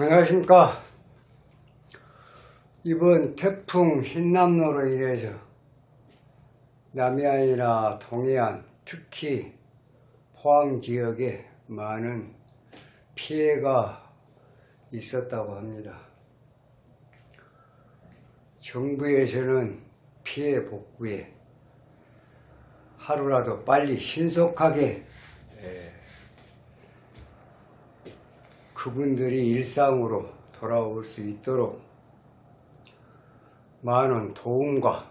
안녕하십니까. 이번 태풍 흰남노로 인해서 남해안이나 동해안, 특히 포항 지역에 많은 피해가 있었다고 합니다. 정부에서는 피해 복구에 하루라도 빨리 신속하게 그분들이 일상으로 돌아올 수 있도록 많은 도움과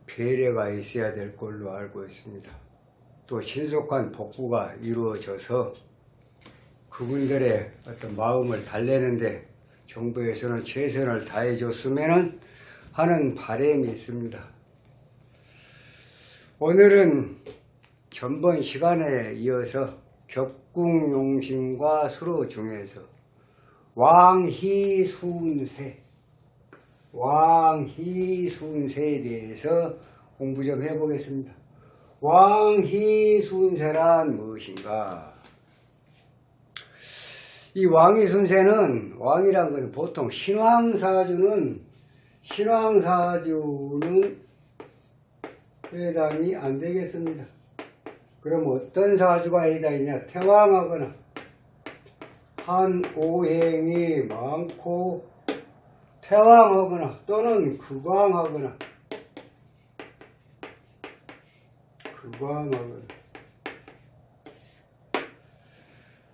배려가 있어야 될 걸로 알고 있습니다. 또 신속한 복구가 이루어져서 그분들의 어떤 마음을 달래는데 정부에서는 최선을 다해줬으면 하는 바람이 있습니다. 오늘은 전번 시간에 이어서 격궁용신과 수로 중에서 왕희순세에 대해서 공부 좀 해보겠습니다. 왕희순세란 무엇인가? 이 왕희순세는, 왕이란 것은 보통 신왕사주는 해당이 안 되겠습니다. 그럼 어떤 사주가 해당이냐? 태왕하거나 한 오행이 많고 태왕하거나 또는 극왕하거나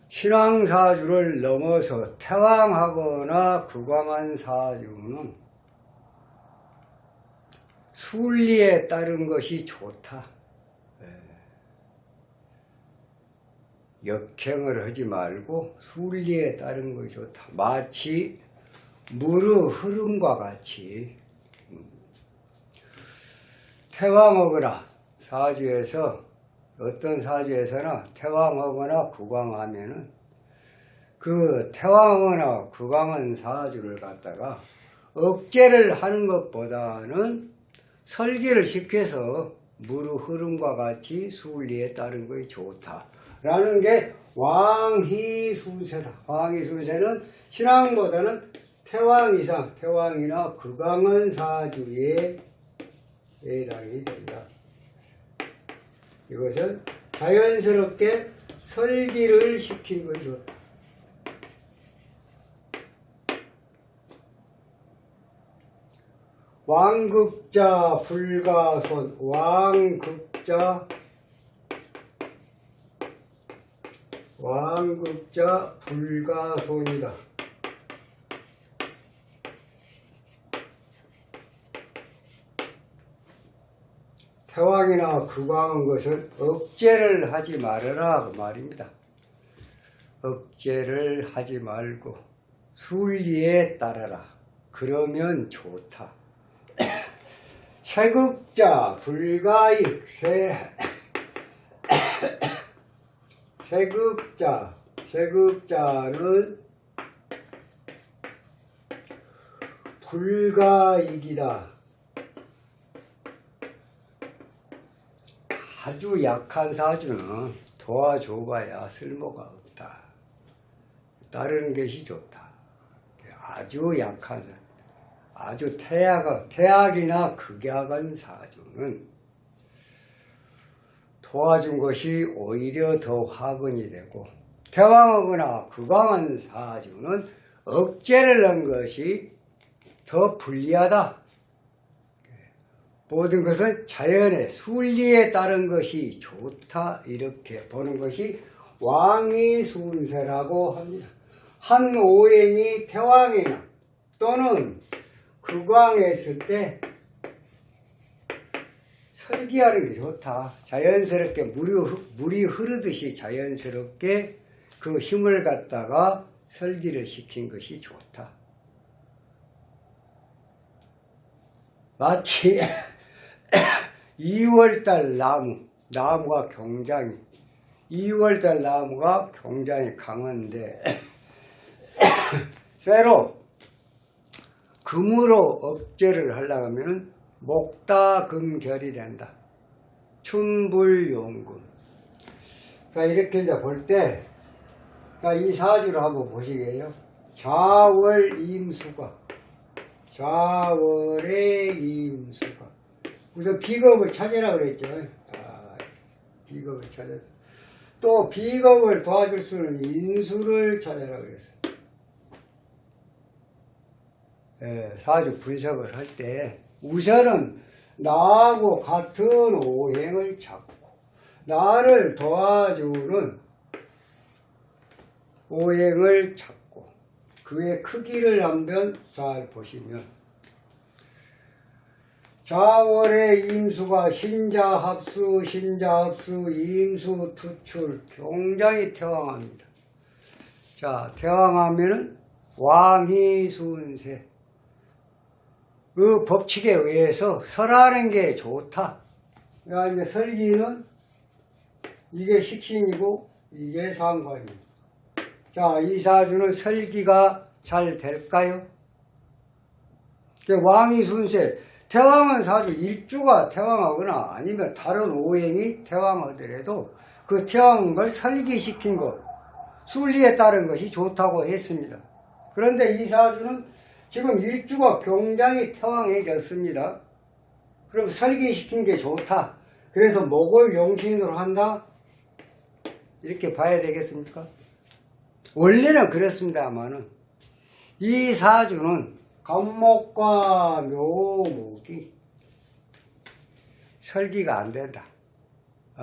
신왕사주를 넘어서 태왕하거나 극왕한 사주는 순리에 따른 것이 좋다. 역행을 하지 말고 순리에 따른 것이 좋다. 마치 물의 흐름과 같이 태왕하거나 사주에서 어떤 사주에서나 태왕하거나 극왕하면은 그 태왕하거나 극왕한 사주를 갖다가 억제를 하는 것보다는 설계를 시켜서 물의 흐름과 같이 순리에 따른 것이 좋다. 라는 게 왕희순세다. 왕희순세는 신왕보다는 태왕 이상, 태왕이나 극왕한 사주에 해당이 된다. 이것은 자연스럽게 설기를 시킨 것이 좋다. 왕극자 불가손, 왕극자 불가손이다. 태왕이나 극왕한 것은 억제를 하지 말아라 그 말입니다. 억제를 하지 말고 순리에 따라라. 그러면 좋다. 세극자 불가익 세극자는 불가익이다. 아주 약한 사주는 도와줘봐야 쓸모가 없다. 따르는 것이 좋다. 아주 약한 사주, 아주 태악이나 극약한 사주는 도와준 것이 오히려 더 화근이 되고, 태왕하거나 극왕한 사주는 억제를 한 것이 더 불리하다. 모든 것은 자연의 순리에 따른 것이 좋다. 이렇게 보는 것이 왕희순세라고 합니다. 한 오행이 태왕이나 또는 극왕했을 때 설기하는 게 좋다. 자연스럽게 물이 흐르듯이 자연스럽게 그 힘을 갖다가 설기를 시킨 것이 좋다. 마치 2월달 나무가 굉장히 2월달 나무가 굉장히 강한데 쇠로 금으로 억제를 하려고 하면 목다금결이 된다. 춘불용금. 그러니까 이렇게 이제 볼 때, 이 사주를 한번 보시게요. 자월 임수가 자월의 임수가 우선 비겁을 찾으라 그랬죠. 비겁을 찾았어. 또 비겁을 도와줄 수 있는 인수를 찾으라 그랬어. 사주 분석을 할 때 우선은 나하고 같은 오행을 잡고 나를 도와주는 오행을 잡고 그의 크기를 한번 잘 보시면 자월의 임수가 신자합수, 신자합수, 임수, 투출, 굉장히 태왕합니다. 자, 태왕하면은 왕희순세. 그 법칙에 의해서 설하는 게 좋다. 그러니까 이제 설기는 이게 식신이고 이게 상관이고. 자, 이 사주는 설기가 잘 될까요? 왕희순세. 태왕은 사주 일주가 태왕하거나 아니면 다른 오행이 태왕하더라도 그 태왕한 걸 설기시킨 것, 순리에 따른 것이 좋다고 했습니다. 그런데 이 사주는 지금 일주가 굉장히 태왕해졌습니다. 그럼 설기시킨 게 좋다. 그래서 목을 용신으로 한다? 이렇게 봐야 되겠습니까? 원래는 그렇습니다만은 이 사주는 간목과 묘목이 설기가 안 된다.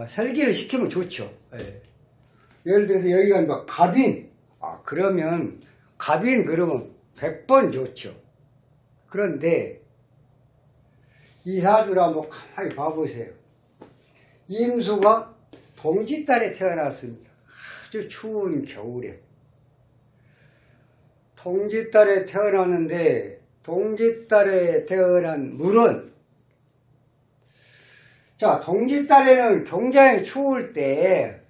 설기를 시키면 좋죠. 예를 들어서 여기가 뭐 갑인. 그러면 갑인 그러면 100번 좋죠. 그런데 이 사주를 한번 가만히 봐보세요. 임수가 동짓달에 태어났습니다. 아주 추운 겨울에. 동짓달에 태어났는데 동짓달에 태어난 물은 자, 동짓달에는 굉장히 추울 때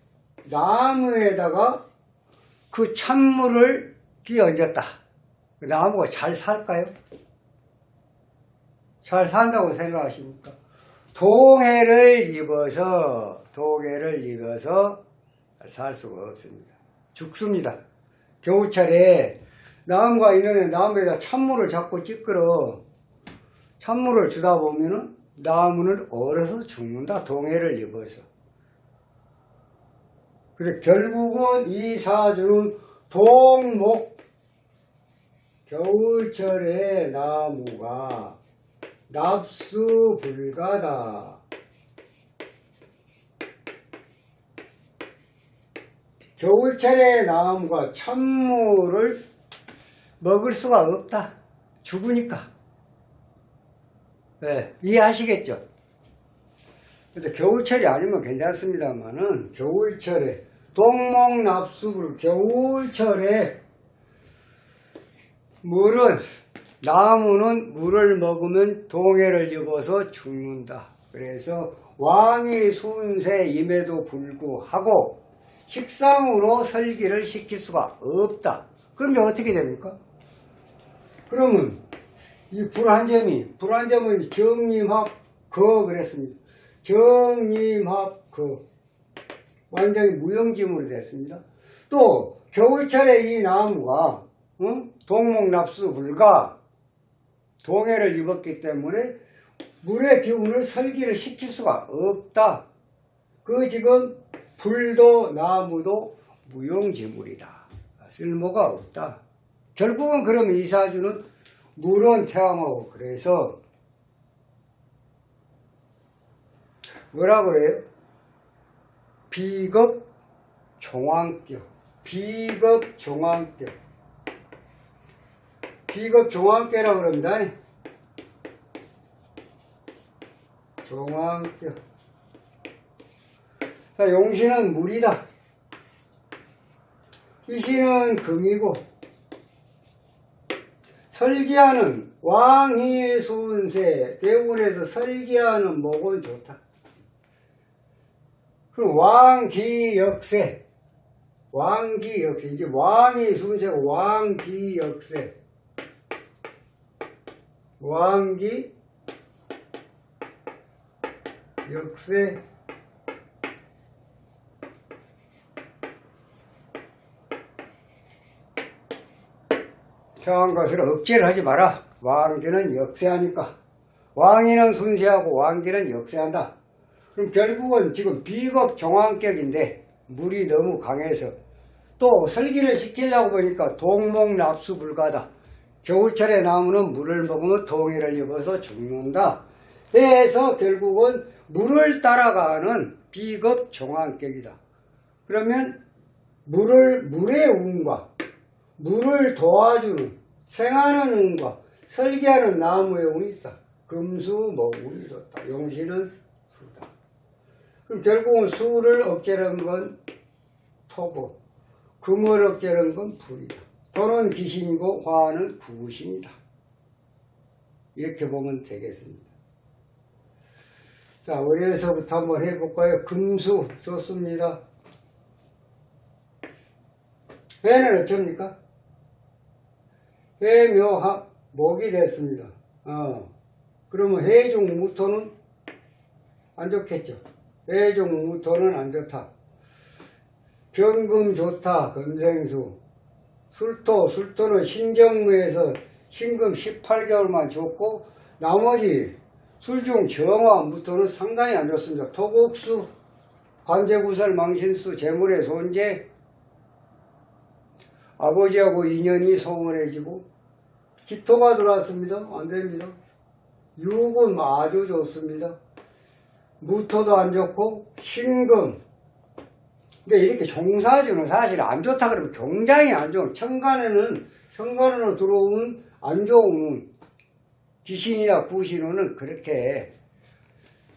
나무에다가 그 찬물을 끼얹었다. 그 나무가 잘 살까요? 잘 산다고 생각하십니까? 동해를 입어서 살 수가 없습니다. 죽습니다. 겨우철에 나무가 있는데 나무에다 찬물을 자꾸 찌끄러 찬물을 주다 보면은 나무는 얼어서 죽는다. 동해를 입어서. 그래서 결국은 이 사주는 동목 겨울철에 나무가 납수 불가다. 겨울철에 나무가 찬물을 먹을 수가 없다. 죽으니까. 네, 이해하시겠죠? 근데 겨울철이 아니면 괜찮습니다만은 겨울철에 동목납수불 겨울철에 나무는 물을 먹으면 동해를 입어서 죽는다. 그래서 왕이 순세임에도 불구하고 식상으로 설기를 시킬 수가 없다. 그러면 어떻게 됩니까? 그러면 이 불한점은 정림합 그랬습니다. 정림합 완전히 무용지물이 됐습니다. 또 겨울철에 이 나무가 동목납수 불가 동해를 입었기 때문에 물의 기운을 설기를 시킬 수가 없다. 지금 불도 나무도 무용지물이다. 쓸모가 없다. 결국은 그러면 이 사주는 물은 태왕하고 그래서 뭐라 그래요? 비겁 종왕격. 비겁 종왕격이라고 그럽니다. 종왕격. 자, 용신은 물이다. 희신은 금이고 설기하는 왕희순세 대운에서 설기하는 목은 좋다. 그럼 왕기역세 이제 왕이 순세고 왕기역세 처한 것을 억제를 하지 마라. 왕기는 역세하니까. 왕위는 순세하고 왕기는 역세한다. 그럼 결국은 지금 비겁 종황격인데 물이 너무 강해서 또 설기를 시키려고 보니까 동목납수 불가다. 겨울철에 나무는 물을 먹으면 동해를 입어서 죽는다. 해서 결국은 물을 따라가는 비겁 종황격이다. 그러면 물의 운과 물을 도와주는 생하는 운과 설계하는 나무의 운이 있다. 금수, 운이 좋다. 용신은 수다. 그럼 결국은 수를 억제하는 건 토고, 금을 억제하는 건 불이다. 토는 귀신이고 화는 구신이다. 이렇게 보면 되겠습니다. 자, 어려서부터 한번 해볼까요? 금수 좋습니다. 해는 어쩝니까? 해묘합 목이 됐습니다. 그러면 해중 무토는 안 좋겠죠. 해중 무토는 안 좋다. 병금 좋다. 금생수. 술토는 신정무에서 신금 18개월만 좋고 나머지 술중 정화 무토는 상당히 안 좋습니다. 토국수, 관제구설, 망신수, 재물의 손재, 아버지하고 인연이 소원해지고 기토가 들어왔습니다. 안 됩니다. 육은 아주 좋습니다. 무토도 안 좋고 신금. 근데 이렇게 종사주는 사실 안 좋다 그러면 굉장히 안 좋은 천간으로 들어오는 안 좋은 귀신이나 구신운은 그렇게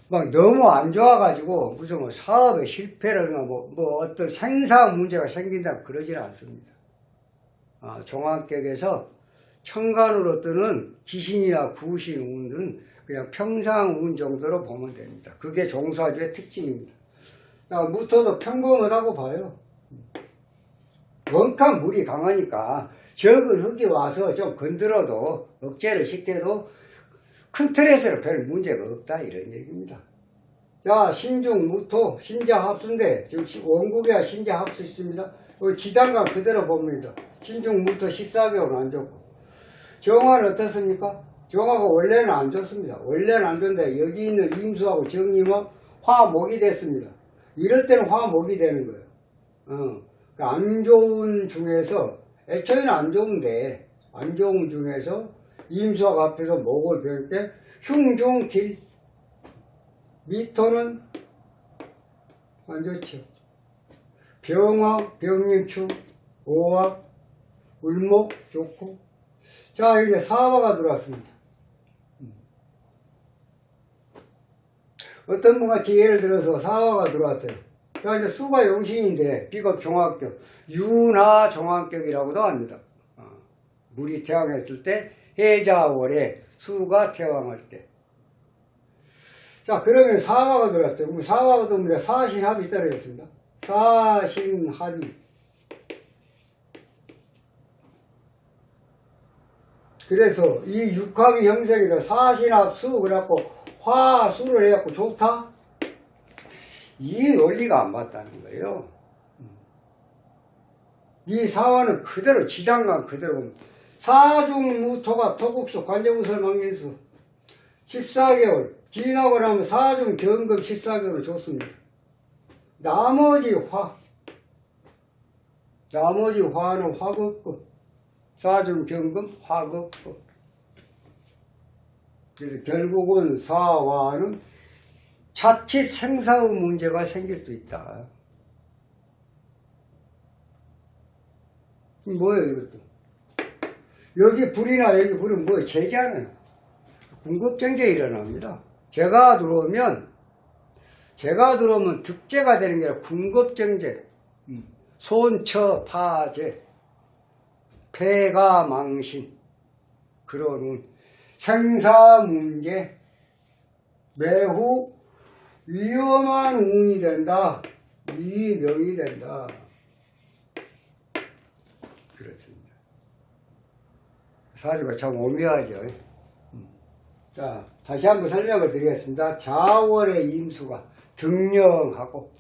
막 너무 안 좋아가지고 무슨 뭐 사업에 실패를 뭐 어떤 생사 문제가 생긴다 그러지는 않습니다. 종합격에서 천간으로 뜨는 귀신이나 구신운은 그냥 평상운 정도로 보면 됩니다. 그게 종사주의 특징입니다. 무토도 평범하다고 봐요. 원칸 물이 강하니까 적은 흙이 와서 좀 건드려도 억제를 시켜도 큰 틀에서는 별 문제가 없다 이런 얘기입니다. 자, 신중 무토 신자 합수인데 지금 원국에 신자 합수 있습니다. 지단간 그대로 봅니다. 신중 무토 14개월은 안 좋고 정화는 어떻습니까? 정화가 원래는 안 좋습니다. 원래는 안 좋은데 여기 있는 임수하고 정임은 화목이 됐습니다. 이럴 때는 화목이 되는 거예요. 안 좋은 중에서 애초에는 안 좋은데 안 좋은 중에서 임수와 앞에서 목을 배울 때 흉중길 미토는 안 좋죠. 병화, 병임축, 오화, 울목 좋고. 자, 이제 사화가 들어왔습니다. 어떤 분 같이 예를 들어서 사화가 들어왔대요. 자, 이제 수가 용신인데 비겁 종합격, 윤화 종합격이라고도 합니다. 물이 태왕했을 때 해자월에 수가 태왕할 때. 자, 그러면 사화가 들어왔대요. 그럼 사화가 들어오면 사신합이 떨어졌습니다. 사신합이. 그래서 이 육합이 형성이다. 사신합수 그래갖고 화수를 해갖고 좋다? 이 논리가 안 맞다는 거예요. 이 사화는 그대로 지장간 그대로 봅니다. 사중무토가 토국수 관제구설 망신수 14개월 지나고 나면 사중 경금 14개월 좋습니다. 나머지 화는 화급급 사중 경금 화급급. 그래서 결국은 사화는 자칫 생사의 문제가 생길 수 있다. 뭐예요 이것도? 여기 불이나 여기 불은 뭐예요? 제자는 궁급정제 일어납니다. 제가 들어오면 득제가 되는 게 아니라 궁급정제, 손처파제, 폐가망신, 그런 생사문제, 매우 위험한 운이 된다. 위명이 된다. 그렇습니다. 사주가 참 오묘하죠. 자, 다시 한번 설명을 드리겠습니다. 자월의 임수가 등령하고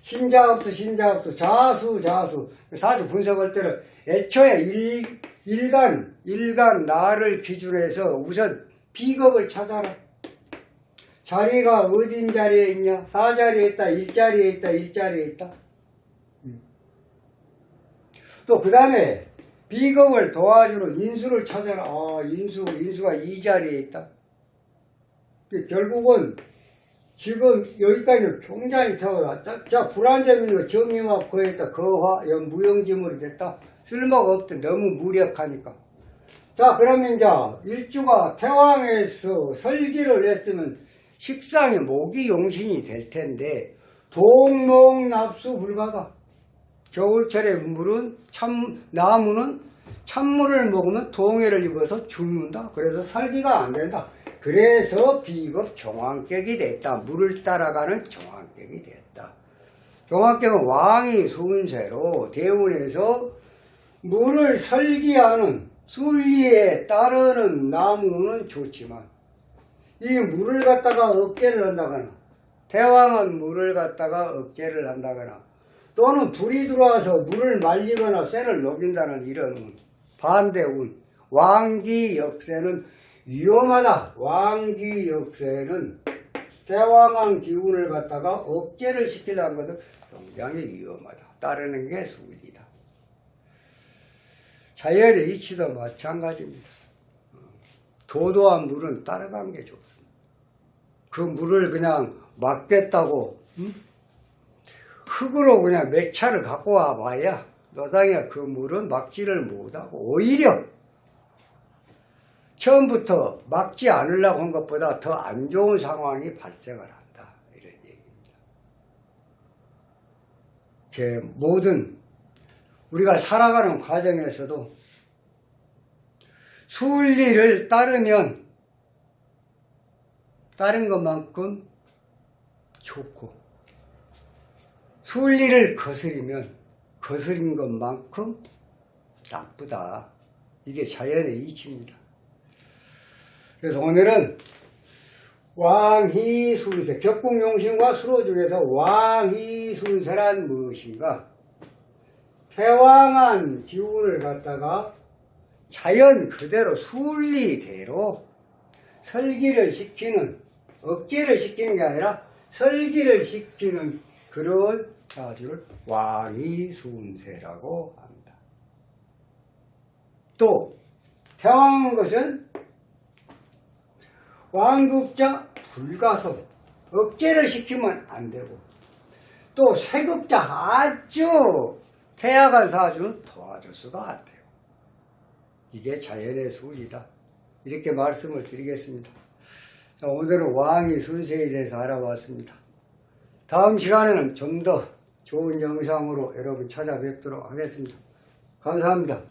신자합수 자수 사주 분석할 때는 애초에 일간 나를 기준해서 우선 비겁을 찾아라. 자리가 어딘 자리에 있냐? 4자리에 있다, 1자리에 있다, 1자리에 있다. 또 그 다음에 비겁을 도와주는 인수를 찾아라. 인수가 2자리에 있다. 결국은 지금 여기까지 굉장히 태워다. 자, 불안정 있는 거 정의와 거했다. 거화, 무용지물이 됐다. 쓸모가 없다. 너무 무력하니까. 자, 그러면 이제 일주가 태왕에서 설기를 했으면 식상이 모기 용신이 될 텐데 동농납수 불가다. 겨울철에 나무는 찬물을 먹으면 동해를 입어서 죽는다. 그래서 살기가 안 된다. 그래서 비겁 종황객이 됐다. 물을 따라가는 종황객이 됐다. 종황객은 왕이 순세로 대운에서 물을 설기하는 순리에 따르는 나무는 좋지만 이 물을 갖다가 억제를 한다거나 대왕은 물을 갖다가 억제를 한다거나 또는 불이 들어와서 물을 말리거나 쇠를 녹인다는 이런 반대운 왕기 역세는 위험하다. 왕기 역세는 대왕한 기운을 갖다가 억제를 시키려는 것은 굉장히 위험하다. 따르는 게 수리다. 자연의 이치도 마찬가지입니다. 도도한 물은 따라가는 게 좋습니다. 그 물을 그냥 막겠다고 흙으로 그냥 몇 차를 갖고 와봐야 노당에 그 물은 막지를 못하고 오히려 처음부터 막지 않으려고 한 것보다 더 안 좋은 상황이 발생을 한다. 이런 얘기입니다. 모든 우리가 살아가는 과정에서도 순리를 따르면 따른 것만큼 좋고 순리를 거스리면 거스린 것만큼 나쁘다. 이게 자연의 이치입니다. 그래서 오늘은 왕희순세, 격국용신과 수로 중에서 왕희순세란 무엇인가? 태왕한 기운을 갖다가 자연 그대로 순리대로 설기를 시키는, 억제를 시키는 게 아니라 설기를 시키는 그런 자주를 왕희순세라고 합니다. 또 태왕한 것은 왕극자 불가성, 억제를 시키면 안 되고 또 세극자 아주 태약한 사주는 도와줘서도 안 돼요. 이게 자연의 순리다. 이렇게 말씀을 드리겠습니다. 자, 오늘은 왕의 순세에 대해서 알아봤습니다. 다음 시간에는 좀 더 좋은 영상으로 여러분 찾아뵙도록 하겠습니다. 감사합니다.